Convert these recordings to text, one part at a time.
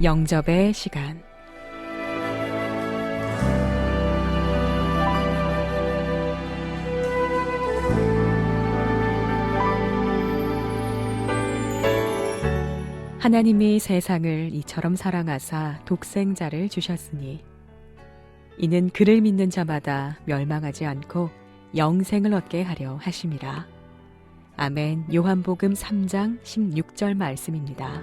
영접의 시간. 하나님이 세상을 이처럼 사랑하사 독생자를 주셨으니 이는 그를 믿는 자마다 멸망하지 않고 영생을 얻게 하려 하심이라. 아멘. 요한복음 3장 16절 말씀입니다.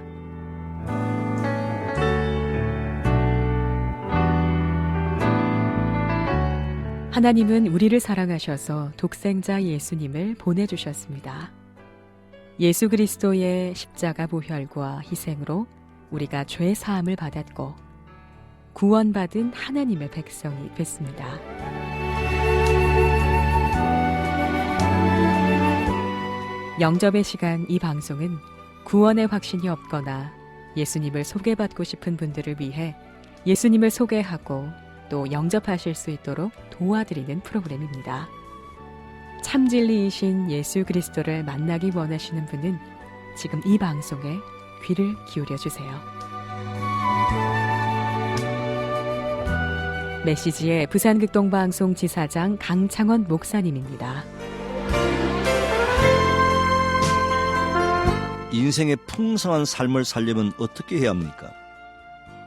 하나님은 우리를 사랑하셔서 독생자 예수님을 보내주셨습니다. 예수 그리스도의 십자가 보혈과 희생으로 우리가 죄 사함을 받았고 구원받은 하나님의 백성이 됐습니다. 영접의 시간, 이 방송은 구원의 확신이 없거나 예수님을 소개받고 싶은 분들을 위해 예수님을 소개하고 또 영접하실 수 있도록 도와드리는 프로그램입니다. 참진리이신 예수 그리스도를 만나기 원하시는 분은 지금 이 방송에 귀를 기울여 주세요. 메시지의 부산극동방송 지사장 강창원 목사님입니다. 인생의 풍성한 삶을 살려면 어떻게 해야 합니까?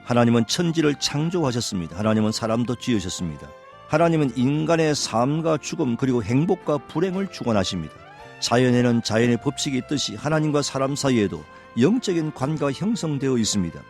하나님은 천지를 창조하셨습니다. 하나님은 사람도 지으셨습니다. 하나님은 인간의 삶과 죽음 그리고 행복과 불행을 주관하십니다. 자연에는 자연의 법칙이 있듯이 하나님과 사람 사이에도 영적인 관계가 형성되어 있습니다.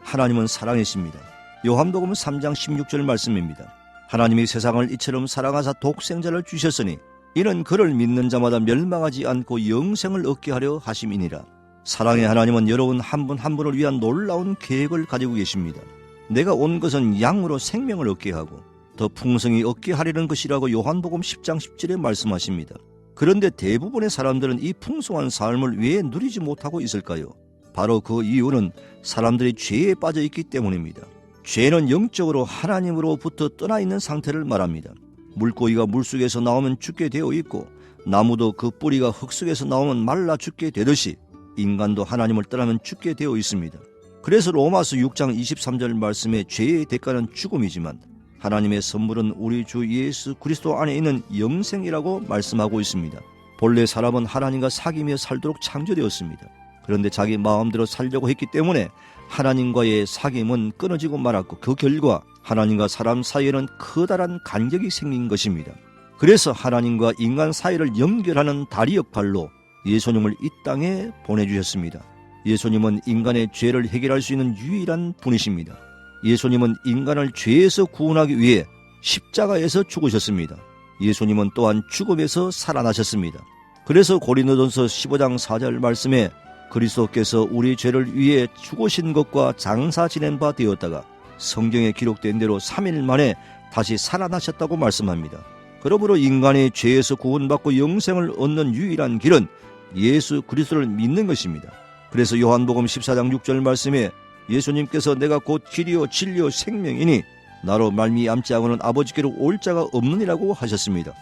하나님은 사랑이십니다. 요한복음 3장 16절 말씀입니다. 하나님이 세상을 이처럼 사랑하사 독생자를 주셨으니 이는 그를 믿는 자마다 멸망하지 않고 영생을 얻게 하려 하심이니라. 사랑의 하나님은 여러분 한 분 한 분을 위한 놀라운 계획을 가지고 계십니다. 내가 온 것은 양으로 생명을 얻게 하고 더 풍성히 얻게 하려는 것이라고 요한복음 10장 10절에 말씀하십니다. 그런데 대부분의 사람들은 이 풍성한 삶을 왜 누리지 못하고 있을까요? 바로 그 이유는 사람들이 죄에 빠져 있기 때문입니다. 죄는 영적으로 하나님으로부터 떠나 있는 상태를 말합니다. 물고기가 물속에서 나오면 죽게 되어 있고 나무도 그 뿌리가 흙속에서 나오면 말라 죽게 되듯이 인간도 하나님을 떠나면 죽게 되어 있습니다. 그래서 로마서 6장 23절 말씀에 죄의 대가는 죽음이지만 하나님의 선물은 우리 주 예수 그리스도 안에 있는 영생이라고 말씀하고 있습니다. 본래 사람은 하나님과 사귀며 살도록 창조되었습니다. 그런데 자기 마음대로 살려고 했기 때문에 하나님과의 사귐은 끊어지고 말았고 그 결과 하나님과 사람 사이에는 커다란 간격이 생긴 것입니다. 그래서 하나님과 인간 사이를 연결하는 다리 역할로 예수님을 이 땅에 보내주셨습니다. 예수님은 인간의 죄를 해결할 수 있는 유일한 분이십니다. 예수님은 인간을 죄에서 구원하기 위해 십자가에서 죽으셨습니다. 예수님은 또한 죽음에서 살아나셨습니다. 그래서 고린도전서 15장 4절 말씀에 그리스도께서 우리 죄를 위해 죽으신 것과 장사 지낸 바 되었다가 성경에 기록된 대로 3일 만에 다시 살아나셨다고 말씀합니다. 그러므로 인간이 죄에서 구원받고 영생을 얻는 유일한 길은 예수 그리스도를 믿는 것입니다. 그래서 요한복음 14장 6절 말씀에 예수님께서 내가 곧 길이요 진리요 생명이니 나로 말미암지 않고는 아버지께로 올 자가 없느니라고 하셨습니다.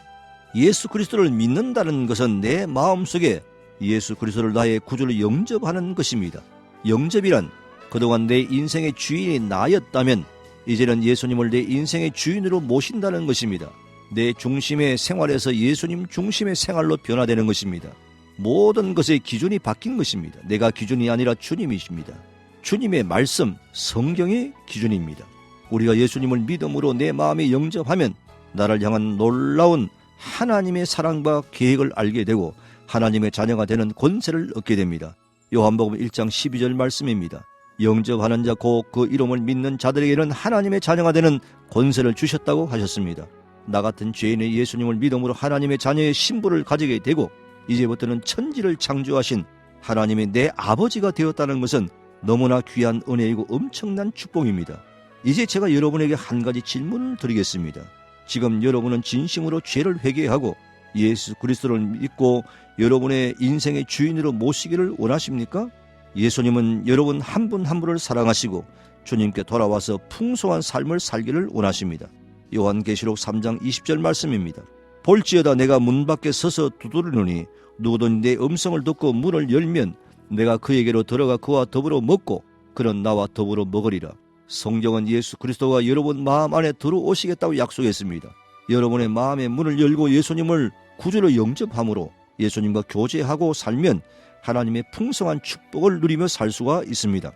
예수 그리스도를 믿는다는 것은 내 마음속에 예수 그리스도를 나의 구주로 영접하는 것입니다. 영접이란 그동안 내 인생의 주인이 나였다면 이제는 예수님을 내 인생의 주인으로 모신다는 것입니다. 내 중심의 생활에서 예수님 중심의 생활로 변화되는 것입니다. 모든 것의 기준이 바뀐 것입니다. 내가 기준이 아니라 주님이십니다. 주님의 말씀, 성경이 기준입니다. 우리가 예수님을 믿음으로 내 마음에 영접하면 나를 향한 놀라운 하나님의 사랑과 계획을 알게 되고 하나님의 자녀가 되는 권세를 얻게 됩니다. 요한복음 1장 12절 말씀입니다. 영접하는 자 곧 그 이름을 믿는 자들에게는 하나님의 자녀가 되는 권세를 주셨다고 하셨습니다. 나 같은 죄인의 예수님을 믿음으로 하나님의 자녀의 신분을 가지게 되고 이제부터는 천지를 창조하신 하나님의 내 아버지가 되었다는 것은 너무나 귀한 은혜이고 엄청난 축복입니다. 이제 제가 여러분에게 한 가지 질문을 드리겠습니다. 지금 여러분은 진심으로 죄를 회개하고 예수 그리스도를 믿고 여러분의 인생의 주인으로 모시기를 원하십니까? 예수님은 여러분 한 분 한 분을 사랑하시고 주님께 돌아와서 풍성한 삶을 살기를 원하십니다. 요한계시록 3장 20절 말씀입니다. 볼지어다 내가 문 밖에 서서 두드리노니 누구든지 내 음성을 듣고 문을 열면 내가 그에게로 들어가 그와 더불어 먹고 그는 나와 더불어 먹으리라. 성경은 예수 그리스도가 여러분 마음 안에 들어오시겠다고 약속했습니다. 여러분의 마음의 문을 열고 예수님을 구주로 영접함으로 예수님과 교제하고 살면 하나님의 풍성한 축복을 누리며 살 수가 있습니다.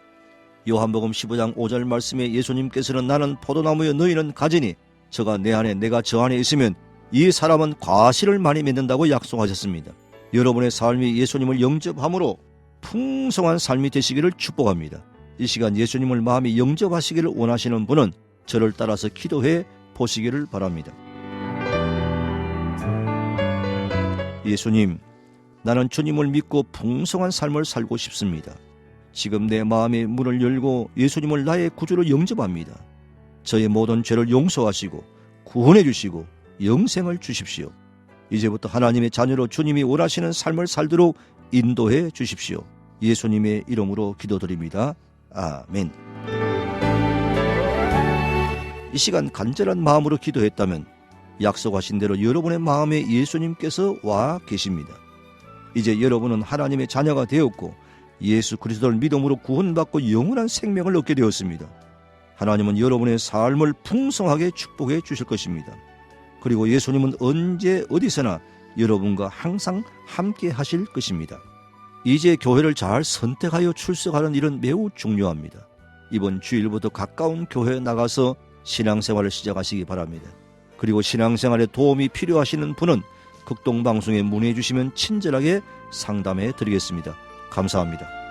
요한복음 15장 5절 말씀에 예수님께서는 나는 포도나무여 너희는 가지니 저가 내 안에 내가 저 안에 있으면 이 사람은 과실을 많이 맺는다고 약속하셨습니다. 여러분의 삶이 예수님을 영접함으로 풍성한 삶이 되시기를 축복합니다. 이 시간 예수님을 마음에 영접하시기를 원하시는 분은 저를 따라서 기도해 보시기를 바랍니다. 예수님, 나는 주님을 믿고 풍성한 삶을 살고 싶습니다. 지금 내 마음의 문을 열고 예수님을 나의 구주로 영접합니다. 저의 모든 죄를 용서하시고 구원해 주시고 영생을 주십시오. 이제부터 하나님의 자녀로 주님이 원하시는 삶을 살도록 인도해 주십시오. 예수님의 이름으로 기도드립니다. 아멘. 이 시간 간절한 마음으로 기도했다면 약속하신 대로 여러분의 마음에 예수님께서 와 계십니다. 이제 여러분은 하나님의 자녀가 되었고 예수 그리스도를 믿음으로 구원받고 영원한 생명을 얻게 되었습니다. 하나님은 여러분의 삶을 풍성하게 축복해 주실 것입니다. 그리고 예수님은 언제 어디서나 여러분과 항상 함께 하실 것입니다. 이제 교회를 잘 선택하여 출석하는 일은 매우 중요합니다. 이번 주일부터 가까운 교회에 나가서 신앙생활을 시작하시기 바랍니다. 그리고 신앙생활에 도움이 필요하시는 분은 극동방송에 문의해 주시면 친절하게 상담해 드리겠습니다. 감사합니다.